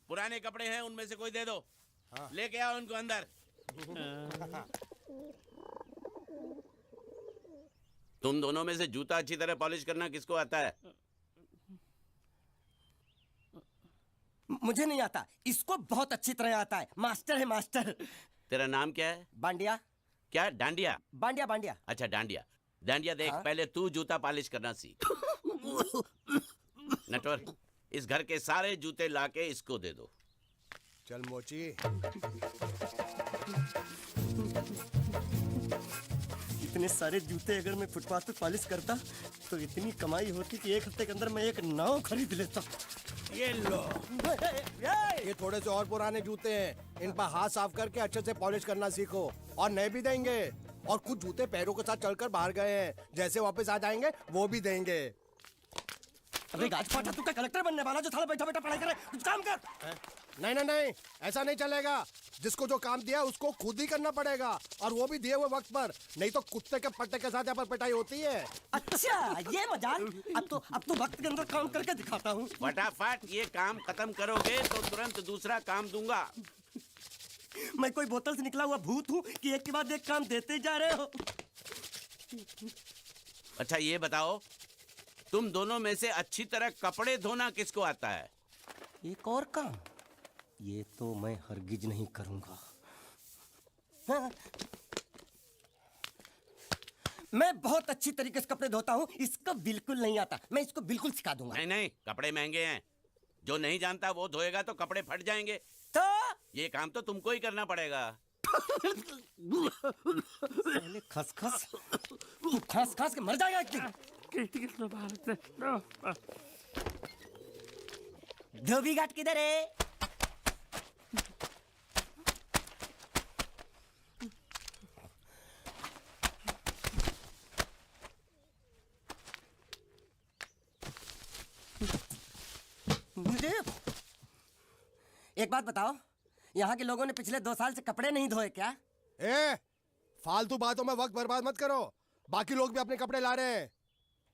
पुराने कपड़े हैं, उनमें से कोई दे दो। हाँ। लेके आओ उनको अंदर। तुम दोनों में से जूता अच्छी तरह पॉलिश करना किसको आता है? मुझे नहीं आता, इसको बहुत अच्छी तरह आता है। मास्टर है मास्टर। तेरा नाम क्या है? बांडिया। क्या? डांडिया? बांडिया बांडिया। अच्छा डांडिया। डांडिया देख, हाँ? पहले तू जूता पॉलिश करना सीख। नटवर, इस घर के सारे जूते लाके इसको दे दो। चल मोची। इतने सारे जूते अगर मैं फुटपाथ पे पॉलिश करता तो इतनी कमाई होती कि एक हफ्ते के अंदर मैं एक नाव खरीद लेता। ये लो, ये थोड़े से और पुराने जूते हैं, इन पर हाथ साफ करके अच्छे से पॉलिश करना सीखो। और नए भी देंगे, और कुछ जूते पैरों के साथ चलकर बाहर गए हैं, जैसे वापस आ जाएंगे वो भी देंगे। अबे गाज फाटा, तू क्या कलेक्टर बनने वाला जो साला बैठा बैठा पढ़ाई करे? कुछ काम कर। नहीं नहीं नहीं, ऐसा नहीं चलेगा। जिसको जो काम दिया उसको खुद ही करना पड़ेगा, और वो भी दिए हुए वक्त पर, नहीं तो कुत्ते के पट्टे के साथ यहाँ पर पिटाई होती है। अच्छा ये मजाक। अब तो वक्त के अंदर काम करके दिखाता हूँ। फटाफट ये काम खत्म करोगे तो तुरंत दूसरा काम दूंगा। मैं कोई बोतल से निकला हुआ भूत हूँ कि एक के बाद एक काम देते जा रहे हो? अच्छा ये बताओ, तुम दोनों में से अच्छी तरह कपड़े धोना किसको आता है? एक और काम, ये तो मैं हरगिज नहीं करूंगा। हाँ। मैं बहुत अच्छी तरीके से कपड़े धोता हूँ, इसको बिल्कुल नहीं आता। मैं इसको बिल्कुल सिखा दूंगा। नहीं नहीं, कपड़े महंगे हैं, जो नहीं जानता वो धोएगा तो कपड़े फट जाएंगे। तो ये काम तो तुमको ही करना पड़ेगा। पहले खसखस, तू खस खस के मर जाएगा एक दिन। धोबी घाट किधर है? एक बात बताओ, यहाँ के लोगों ने पिछले 2 साल से कपड़े नहीं धोए क्या? फालतू बातों में वक्त बर्बाद मत करो, बाकी लोग भी अपने कपड़े ला रहे हैं।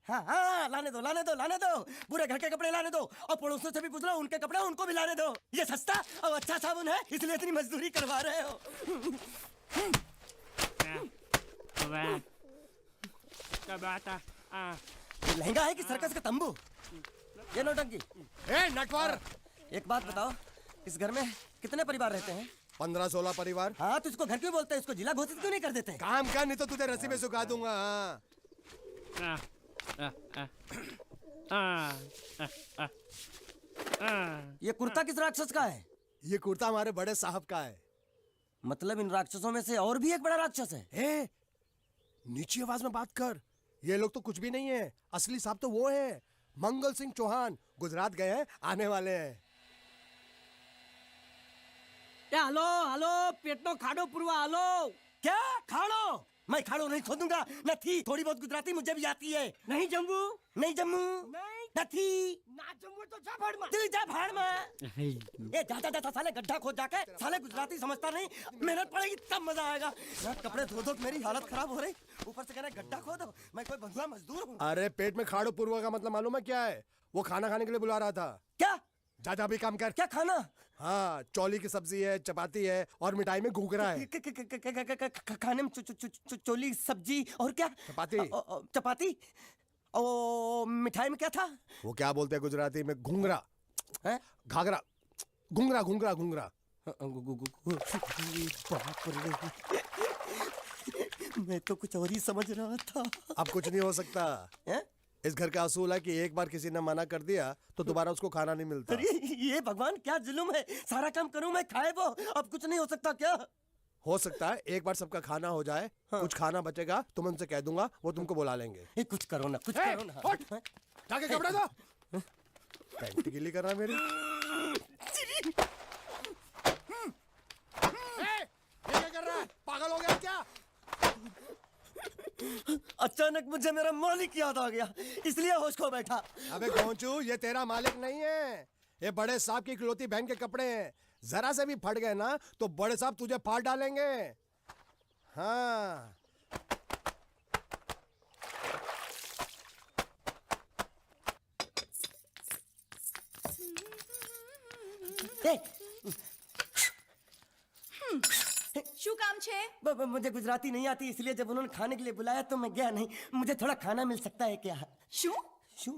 हाँ हाँ, लाने दो लाने दो लाने दो, पूरे घर के कपड़े लाने दो, और पड़ोसियों से भी पूछ लो, उनके कपड़े उनको भी लाने दो। ये सस्ता और अच्छा साबुन है, इसलिए इतनी मजदूरी करवा रहे हो। लहंगा है कि सर्कस का तंबू? ये नौटंकी। नटवर, एक बात बताओ, इस घर में कितने परिवार रहते हैं? 15-16 परिवार। हाँ, तो इसको घर क्यों बोलते हैं? इसको जिला घोषित क्यों नहीं कर देते? काम कर, नहीं तो तुझे रस्सी में सुखा दूंगा। ये कुर्ता किस राक्षस का है? ये कुर्ता हमारे बड़े साहब का है। मतलब इन राक्षसों में से और भी एक बड़ा राक्षस है? नीची आवाज में बात कर, ये लोग तो कुछ भी नहीं है, असली साहब तो वो है, मंगल सिंह चौहान। गुजरात गए हैं, आने वाले हैं। हेलो हेलो, पेट नो खाड़ो पुरवा। हेलो, क्या खाड़ो? मैं खाड़ो नहीं खोदूंगा। न थी, थोड़ी बहुत गुजराती मुझे भी आती है। नहीं जम्मू, नहीं जम्मू, नहीं थी ना जम्मू तो जा भाड़ में। तू जा भाड़ में। ये जाता जाता साले गड्ढा खोद जाके, साले गुजराती समझता नहीं। मेहनत पड़ेगी तब मजा आएगा। ना कपड़े धो धो मेरी हालत खराब हो रही, ऊपर से कह रहे गड्ढा खोदो। मैं कोई बंधुआ मजदूर हूँ? अरे पेट में खाड़ो पुरवा का मतलब मालूम है क्या है? वो खाना खाने के लिए बुला रहा था। क्या? जा भी काम कर। क्या खाना? हाँ, चौली की सब्जी है, चपाती है, और मिठाई में घूघरा है। खाने में चोली सब्जी और क्या? चपाती। चपाती। ओ मिठाई में क्या था? वो क्या बोलते हैं गुजराती में? घूंघरा है? घाघरा, घूंघरा घूंघरा घूंघरा। बाप रे, मैं तो कुछ और ही समझ रहा था। अब कुछ नहीं हो सकता है? इस घर का असूल है कि एक बार किसी ने मना कर दिया तो दोबारा उसको खाना नहीं मिलता। अरे ये भगवान क्या जुल्म है, सारा काम करूं मैं, खाए वो। अब कुछ नहीं हो सकता क्या? हो सकता है एक बार सबका खाना हो जाए। हाँ। कुछ खाना बचेगा तो मैं उनसे कह दूंगा, वो तुमको बुला लेंगे। कुछ करो ना, कुछ करो ना। जाके कपड़े दो। पैंट गिली कर रहा मेरी। ये क्या कर रहा है? पागल हो गया क्या? अचानक मुझे मेरा मालिक याद आ गया, इसलिए होश खो बैठा। अबे गोंचू, ये तेरा मालिक नहीं है, ये बड़े साहब की इकलौती बहन के कपड़े हैं। जरा से भी फट गए ना तो बड़े साहब तुझे फाड़ डालेंगे। हाँ, શું કામ છે? मुझे गुजराती नहीं आती, इसलिए जब उन्होंने खाने के लिए बुलाया तो मैं गया नहीं। मुझे थोड़ा खाना मिल सकता है क्या? શું? शू?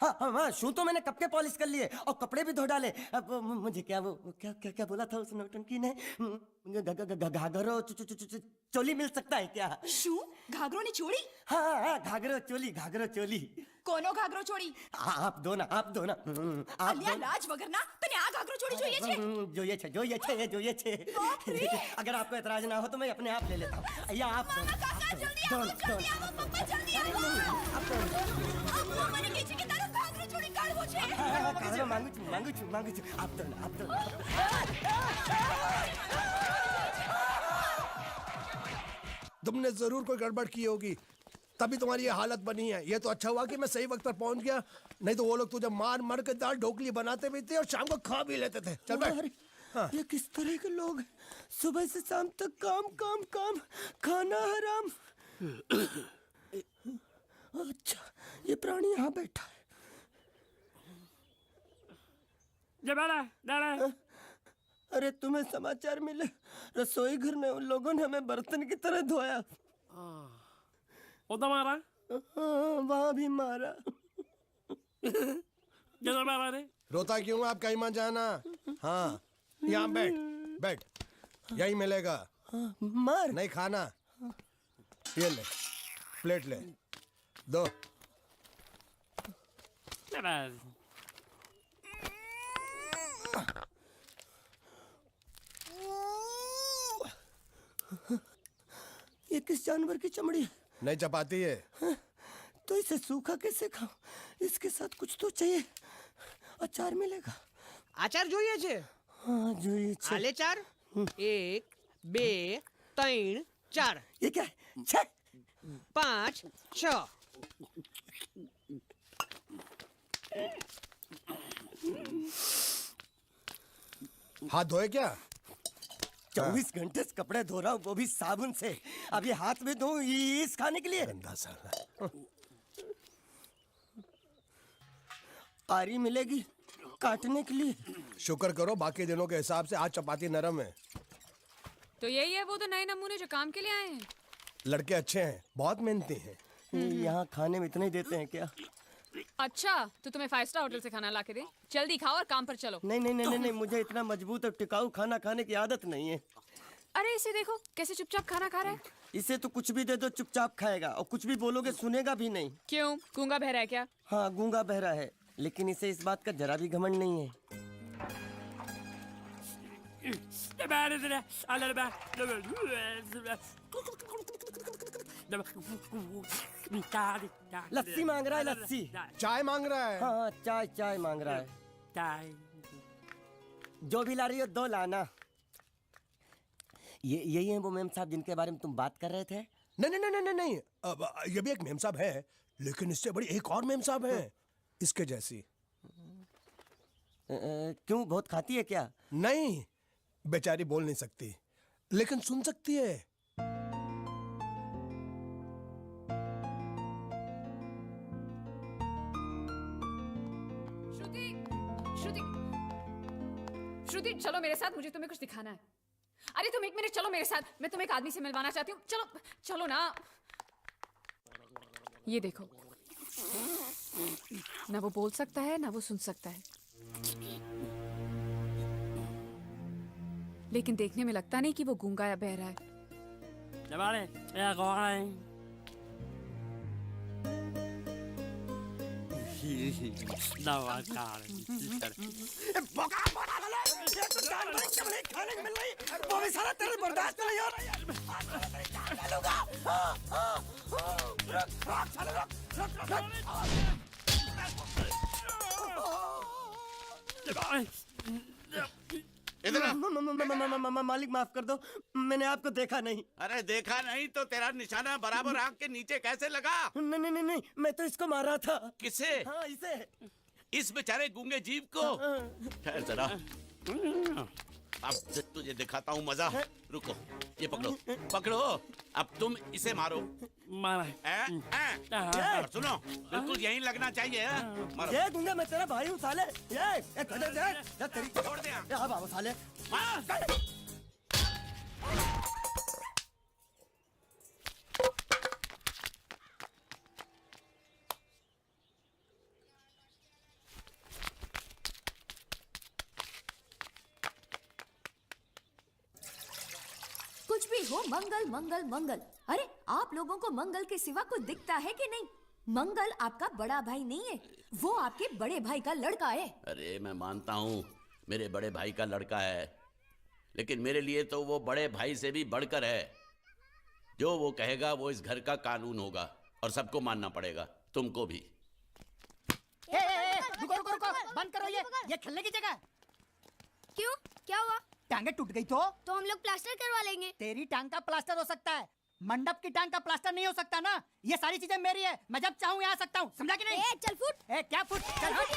हाँ हाँ हाँ, शू तो मैंने कब के पॉलिश कर लिए और कपड़े भी धो डाले। अब मुझे क्या वो क्या क्या क्या बोला था उस नौटंकी ने? घाघरो चोली मिल सकता है क्या? શું? ઘાઘરોની ચોળી? हाँ हाँ, घाघरो चोली। કોનો ઘાઘરો ચોળી? आप दो ना आप दो ना। आप અલ્યા લાજ વગરના તને આ ઘાઘરો ચોળી જોઈએ છે? જોઈએ છે। अगर आपको एतराज ना हो तो मैं अपने आप ले लेता हूँ। या आप दो ना, કાકા જલ્દી दो આવો, ना, दो જલ્દી ना। આવો, પપ્પા જલ્દી આવો. आप दो ना। અમ્મા મને કહે છે કે તારો ઘાઘરો ચોળી કાઢવો છે. खाना मांगू छू। आप दो ना। तुमने जरूर कोई गड़बड़ की होगी, तभी तुम्हारी ये हालत बनी है। ये तो अच्छा हुआ कि मैं सही वक्त पर पहुंच गया, नहीं तो वो लोग तुझे मार के दाल ढोकली बनाते भी थे और शाम को खा भी लेते थे। चल बैठ। अरे, ये किस तरह के लोग हैं? सुबह से शाम तक काम, खाना हराम। अच्छा, ये प्राणी यहाँ बैठा है। अरे तुम्हें समाचार मिले? रसोई घर में उन लोगों ने हमें बर्तन की तरह धोया। मारा वहाँ भी मारा। मारा रे? रोता क्यों? आप कहीं मत जाना। हाँ, यहाँ बैठ, यही मिलेगा। मार नहीं खाना, ये ले, प्लेट ले, दो। ये किस जानवर की चमड़ी है? नहीं चपाती है। तो इसे सूखा कैसे खाऊं? इसके साथ कुछ तो चाहिए। अचार मिलेगा? આચાર જોઈએ છે? हाँ જોઈએ છે। આલે ચાર 1 2 3 4 ये क्या है? 6 5 6 हाथ धोए क्या? 24 घंटे से कपड़े धो रहा हूँ, वो भी साबुन से। अब ये हाथ में धो इस खाने के लिए? गंदा साला। आरी मिलेगी काटने के लिए? शुक्र करो बाकी दिनों के हिसाब से आज चपाती नरम है। तो यही है वो तो नए नमूने जो काम के लिए आए हैं। लड़के अच्छे हैं, बहुत मेहनती हैं। यहाँ खाने में इतना ही देते हैं क्या? अच्छा तो तुम्हें 5 स्टार होटल से खाना ला के दे? जल्दी खाओ और काम पर चलो। नहीं, मुझे इतना मजबूत और टिकाऊ खाना खाने की आदत नहीं है। अरे इसे देखो कैसे चुपचाप खाना खा रहा है। इसे तो कुछ भी दे दो चुपचाप खाएगा, और कुछ भी बोलोगे सुनेगा भी नहीं। क्यों, गूंगा बहरा है क्या? हाँ गूंगा बहरा है, लेकिन इसे इस बात का जरा भी घमंड नहीं है। लस्सी मांग रहा है, लस्सी। चाय मांग रहा है। हाँ चाय मांग रहा है। जो भी ला रही हो 2 लाना। यही है वो मेम साहब जिनके बारे में तुम बात कर रहे थे? नहीं। अब ये भी एक मेम साहब है, लेकिन इससे बड़ी एक और मेम साहब है, इसके जैसी। क्यों, बहुत खाती है क्या? नहीं, बेचारी बोल नहीं सकती, लेकिन सुन सकती है। श्रुति चलो मेरे साथ, मुझे तुम्हें कुछ दिखाना है। अरे तुम 1 मिनट चलो मेरे साथ, मैं तुम्हें एक आदमी से मिलवाना चाहती हूँ। चलो ना। ये देखो, ना वो बोल सकता है ना वो सुन सकता है, लेकिन देखने में लगता नहीं कि वो गूंगा या बहरा है। वो भी सारा तेरे बर्दाश्त नहीं हो रहा। मालिक माफ कर दो, मैंने आपको देखा नहीं। अरे देखा नहीं तो तेरा निशाना बराबर आंख के नीचे कैसे लगा? नहीं, मैं तो इसको मारा था। किसे? हाँ इसे। इस बेचारे गूंगे जीव को? ठहर जरा। अब तुझे दिखाता हूँ मजा। रुको, ये पकड़ो पकड़ो। अब तुम इसे मारो। मारा और सुनो, बिल्कुल यहीं लगना चाहिए। मारो। ये दूंगा मैं, तेरा भाई हूँ साले। ये खड़े दे तेरी। छोड़ दे। हाँ बाबा साले। मार। कुछ भी हो, मंगल मंगल मंगल। अरे आप लोगों को मंगल के सिवा कुछ दिखता है कि नहीं? मंगल आपका बड़ा भाई नहीं है, वो आपके बड़े भाई का लड़का है। अरे मैं मानता हूँ मेरे बड़े भाई का लड़का है, लेकिन मेरे लिए तो वो बड़े भाई से भी बढ़कर है। जो वो कहेगा वो इस घर का कानून होगा और सबको मानना पड़ेगा, तुमको भी। रुको रुको रुको, बंद करो ये खेलने की जगह। क्यों, क्या हुआ? टांगे टूट गई तो हम लोग प्लास्टर करवा लेंगे। तेरी टांग का प्लास्टर हो सकता है, मंडप की टांग का प्लास्टर नहीं हो सकता ना। ये सारी चीजें मेरी है, मैं जब चाहूँ यहाँ आ सकता हूँ, समझा कि नहीं? चल फुट। क्या फुट? चल फुट।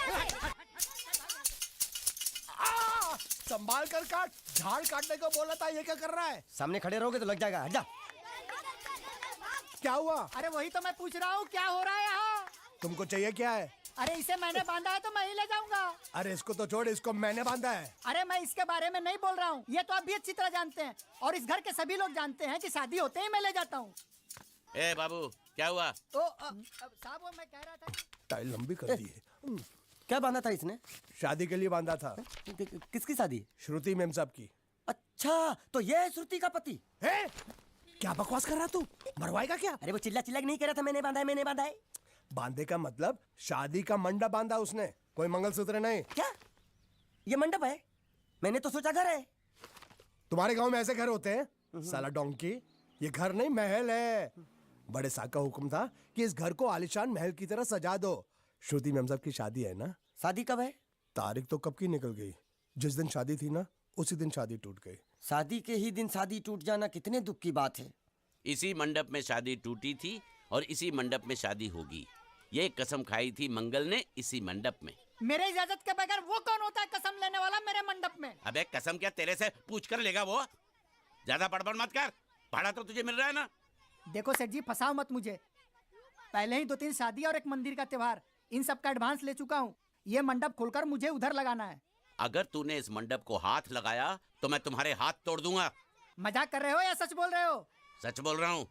संभाल कर काट, झाड़ काटने को बोला था, ये क्या कर रहा है? सामने खड़े रहोगे तो लग जाएगा, हट जा। क्या हुआ? अरे वही तो मैं पूछ रहा हूँ, क्या हो रहा है यहाँ? तुमको चाहिए क्या है? अरे इसे मैंने बांधा है तो मैं ही ले जाऊंगा। अरे इसको तो छोड़, इसको मैंने बांधा है। अरे मैं इसके बारे में नहीं बोल रहा हूँ, ये तो आप भी अच्छी तरह जानते हैं और इस घर के सभी लोग जानते हैं कि शादी होते ही मैं ले जाता हूँ। ए बाबू, क्या हुआ? तो साहब वो मैं कह रहा था। टाइल लंबी कर दी है। क्या बांधा था इसने? शादी के लिए बांधा था। किसकी शादी? श्रुति मेम साहब की। अच्छा, तो ये है श्रुति का पति? है? क्या बकवास कर रहा तू? मरवाएगा क्या? अरे वो चिल्ला चिल्ला के नहीं कह रहा था मैंने बांधा है, मैंने बांधा है। बांधे का मतलब शादी का मंडप बांधा उसने, कोई मंगलसूत्र नहीं। क्या ये मंडप है? मैंने तो सोचा घर है। तुम्हारे गांव में ऐसे घर होते हैं? साला डोंकी, ये घर नहीं महल है। बड़े साहब का हुक्म था कि इस घर को आलीशान महल की तरह सजा दो। श्रुति मेम साहब की शादी है ना? शादी कब है? तारीख तो कब की निकल गई। जिस दिन शादी थी ना, उसी दिन शादी टूट गई। शादी के ही दिन शादी टूट जाना कितने दुख की बात है। इसी मंडप में शादी टूटी थी और इसी मंडप में शादी होगी। ये कसम खाई थी मंगल ने इसी मंडप में। मेरे इजाजत के बगैर वो कौन होता है कसम लेने वाला मेरे मंडप में? अबे कसम क्या तेरे से पूछ कर लेगा वो? ज्यादा बड़बड़ मत कर, भाड़ा तो तुझे मिल रहा है ना। देखो सेठ जी, फंसाओ मत मुझे। पहले ही 2-3 शादी और एक मंदिर का त्योहार, इन सब का एडवांस ले चुका हूँ। ये मंडप खोलकर मुझे उधर लगाना है। अगर तूने इस मंडप को हाथ लगाया तो मैं तुम्हारे हाथ तोड़ दूंगा। मजाक कर रहे हो या सच बोल रहे हो? सच बोल रहा हूँ।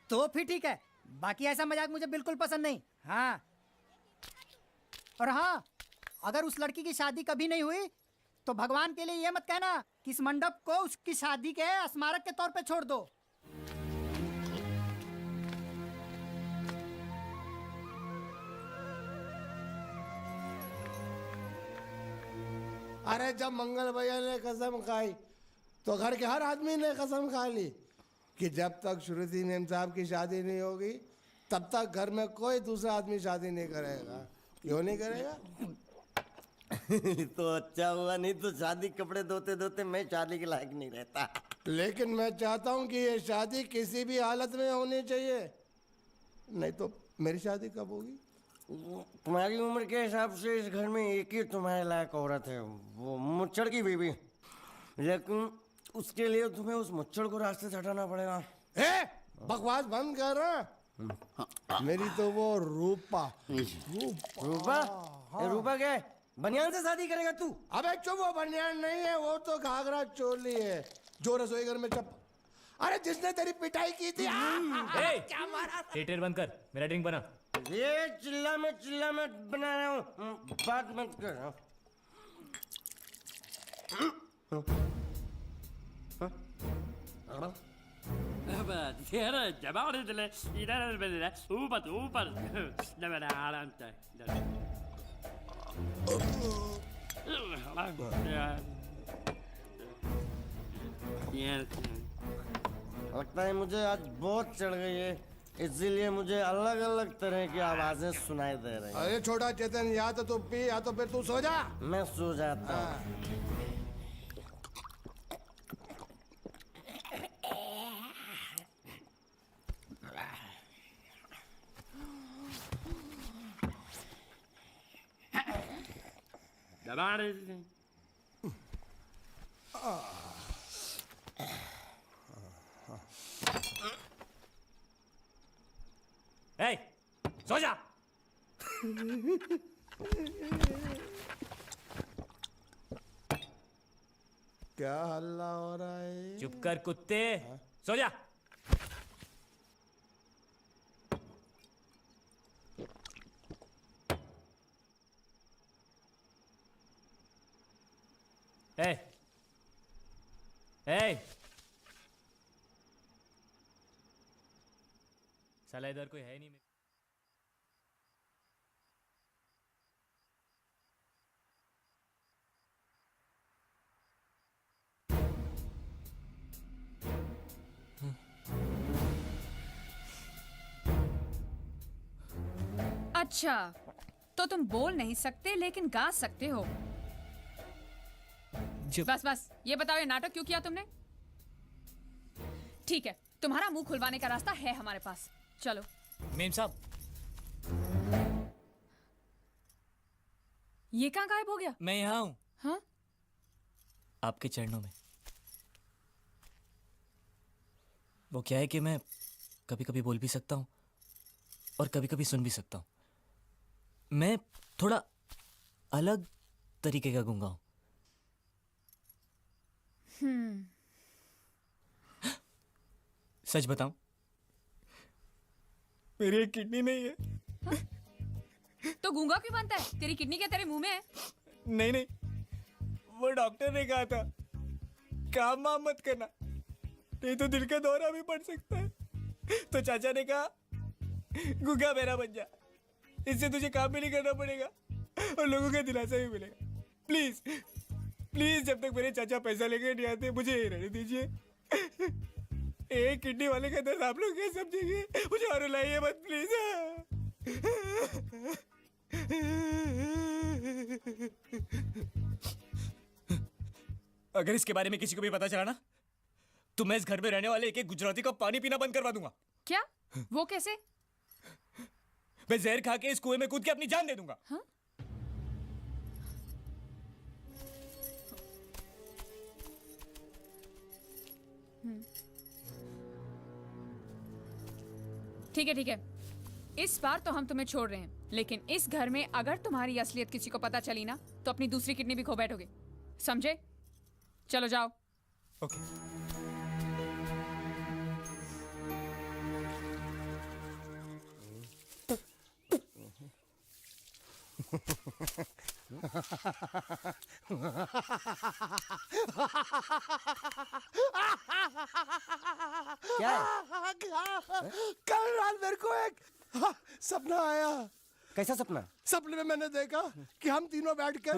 तो फिर ठीक है, बाकी ऐसा मजाक मुझे बिल्कुल पसंद नहीं। हाँ, और हाँ, अगर उस लड़की की शादी कभी नहीं हुई तो भगवान के लिए ये मत कहना कि इस मंडप को उसकी शादी के स्मारक के तौर पे छोड़ दो। अरे जब मंगल भैया ने कसम खाई तो घर के हर आदमी ने कसम खा ली कि जब तक श्रुति मेम साहब की शादी नहीं होगी तब तक घर में कोई दूसरा आदमी शादी नहीं करेगा। क्यों नहीं करेगा? तो अच्छा हुआ, नहीं तो शादी कपड़े धोते धोते मैं शादी के लायक नहीं रहता। लेकिन मैं चाहता हूँ कि ये शादी किसी भी हालत में होनी चाहिए, नहीं तो मेरी शादी कब होगी? तुम्हारी उम्र के हिसाब से इस घर में एक ही तुम्हारे लायक औरत है, वो मुच्छड़ की बीवी। लेकिन उसके लिए तुम्हें उस मुच्छड़ को रास्ते से हटाना पड़ेगा। बकवास बंद कर रहा। मेरी तो वो रूपा। रूपा? रूपा क्या है? बनियान से शादी करेगा तू? अबे चुप, वो बनियान नहीं है, वो तो घाघरा चोली है जो रसोई घर में चप। अरे जिसने तेरी पिटाई की थी। क्या मारा? थिएटर बंद कर, मेरा ड्रिंक बना। ये चिल्ला में बना रहा हूँ, बात मत कर। लगता है मुझे आज बहुत चढ़ गई है, इसीलिए मुझे अलग अलग तरह की आवाजें सुनाई दे रही हैं। अरे छोटा चेतन, या तो तू पी या तो फिर तू सो जा। मैं सो जाता हूँ। दबा सो जा। क्या हल्ला हो रहा है? चुप कर कुत्ते, सो जा। ए, ए, साला इधर कोई है नहीं। अच्छा, तो तुम बोल नहीं सकते लेकिन गा सकते हो। बस बस, ये बताओ ये नाटक क्यों किया तुमने? ठीक है, तुम्हारा मुंह खुलवाने का रास्ता है हमारे पास। चलो। मेम साहब, ये कहाँ गायब हो गया? मैं यहाँ हूँ। हाँ? आपके चरणों में। वो क्या है कि मैं कभी कभी बोल भी सकता हूँ और कभी कभी सुन भी सकता हूँ। मैं थोड़ा अलग तरीके का गूंगा हूँ। सच बताऊं, मेरी एक किडनी नहीं है। तो गूंगा क्यों बनता है? तेरी किडनी क्या तेरे मुंह में है? नहीं नहीं, वो डॉक्टर ने कहा था काम वाम मत करना, नहीं तो दिल का दौरा भी पड़ सकता है। तो चाचा ने कहा गूंगा मेरा बन जा, इससे तुझे काम भी नहीं करना पड़ेगा और लोगों का दिलासा भी मिलेगा। प्लीज प्लीज, जब तक मेरे चाचा पैसा लेके नहीं आते मुझे यही रहने दीजिए। एक किडनी वाले का दर्द आप लोग कैसे समझेंगे? मुझे और रुलाइए मत प्लीज। अगर इसके बारे में किसी को भी पता चला ना, तो मैं इस घर में रहने वाले एक एक गुजराती का पानी पीना बंद करवा दूंगा। क्या? वो कैसे? मैं जहर खा के इस कुएं में कूद के अपनी जान दे दूंगा। हाँ? ठीक है ठीक है, इस बार तो हम तुम्हें छोड़ रहे हैं, लेकिन इस घर में अगर तुम्हारी असलियत किसी को पता चली ना, तो अपनी दूसरी किडनी भी खो बैठोगे। समझे? चलो जाओ। ओके। क्या है? कल रात मेरे को एक सपना आया। कैसा सपना? सपने में मैंने देखा कि हम तीनों बैठ कर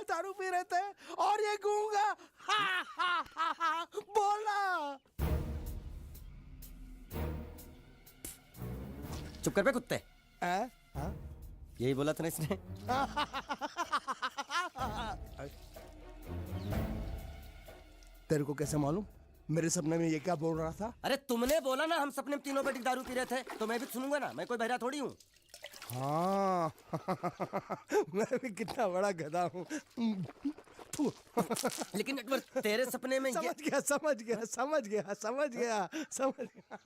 दारू पी रहे थे और ये गूंगा बोला। चुप कर बे कुत्ते। यही बोला था ना इसने। तेरे को कैसे मालूम मेरे सपने में ये क्या बोल रहा था? अरे तुमने बोला ना हम सपने में तीनों बैठ के दारू पी रहे थे, तो मैं भी सुनूंगा ना। मैं कोई बहरा थोड़ी हूँ। हाँ मैं भी कितना बड़ा गधा हूँ। लेकिन एक बार तेरे सपने में समझ गया समझ गया समझ गया समझ गया समझ गया।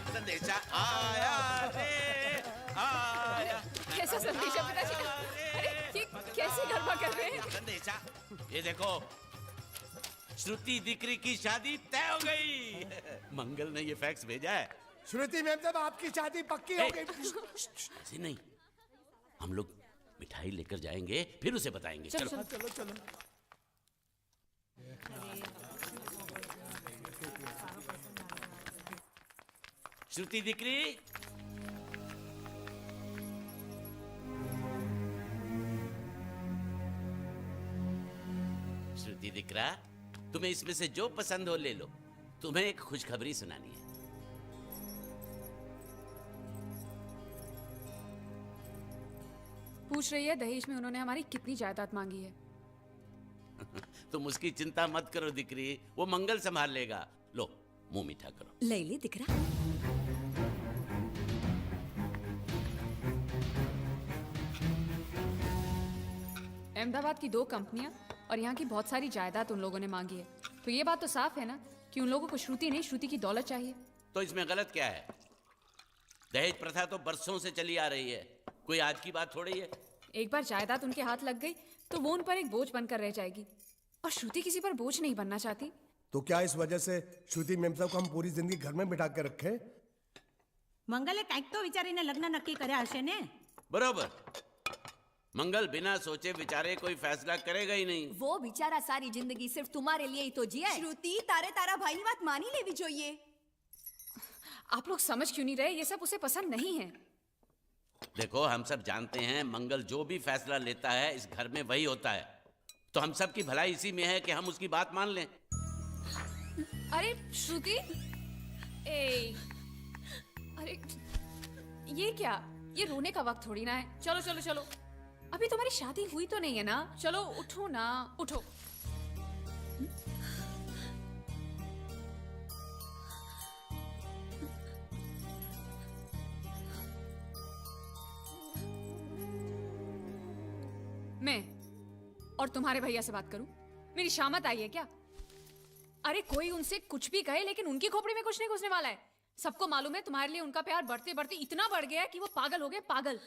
संदेशा आया रे आया। कैसा संदेशा पिताजी? अरे ये कैसे गरबा कर रहे हैं? संदेशा, ये देखो, श्रुति दिकरी की शादी तय हो गई। मंगल ने ये फैक्स भेजा है। श्रुति मैम साहब आपकी शादी पक्की हो गई। ऐसे नहीं, हम लोग मिठाई लेकर जाएंगे फिर उसे बताएंगे। चलो, चलो चलो चलो। श्रुति दिकरी, श्रुति दिकरा, तुम्हें इसमें से जो पसंद हो ले लो। तुम्हें एक खुशखबरी सुनानी है। पूछ रही है दहेज में उन्होंने हमारी कितनी जायदाद मांगी है। तुम उसकी चिंता मत करो दिकरी, वो मंगल संभाल लेगा। लो मुंह मीठा करो। लैली दिख रहा अहमदाबाद की 2 कंपनियां और यहाँ की बहुत सारी जायदाद उन लोगों ने मांगी है। तो ये बात तो साफ है ना कि उन लोगों को श्रुति नहीं, श्रुति की दौलत चाहिए। तो इसमें गलत क्या है? दहेज प्रथा तो बरसों से चली आ रही है, कोई आज की बात थोड़ी है। एक बार जायदाद उनके हाथ लग गई तो वो उन पर एक बोझ बनकर रह जाएगी, और श्रुति किसी पर बोझ नहीं बनना चाहती। तो क्या इस वजह से श्रुति मेम साहब को हम पूरी जिंदगी घर में बिठा के रखे? મંગલે કંઈક તો વિચારીને લગ્ન નક્કી કર્યા હશે ને? बरोबर। मंगल बिना सोचे विचारे कोई फैसला करेगा ही नहीं। वो बेचारा सारी जिंदगी सिर्फ तुम्हारे लिए ही तो जिया है। श्रुति तारे तारा भाई ની વાત માની લેવી જોઈએ। आप लोग समझ क्यों नहीं रहे? ये सब उसे पसंद नहीं है। देखो, हम सब जानते हैं मंगल जो भी फैसला लेता है इस घर में वही होता है, तो हम सब की भलाई इसी में है कि हम उसकी बात मान लें। अरे श्रुति, अरे ये क्या? ये रोने का वक्त थोड़ी ना है। चलो चलो चलो, अभी तुम्हारी शादी हुई तो नहीं है ना? चलो उठो ना, उठो। मैं और तुम्हारे भैया से बात करूं? मेरी शामत आई है क्या? अरे कोई उनसे कुछ भी कहे, लेकिन उनकी खोपड़ी में कुछ नहीं घुसने वाला है। सबको मालूम है तुम्हारे लिए उनका प्यार बढ़ते बढ़ते इतना बढ़ गया है कि वो पागल हो गए, पागल।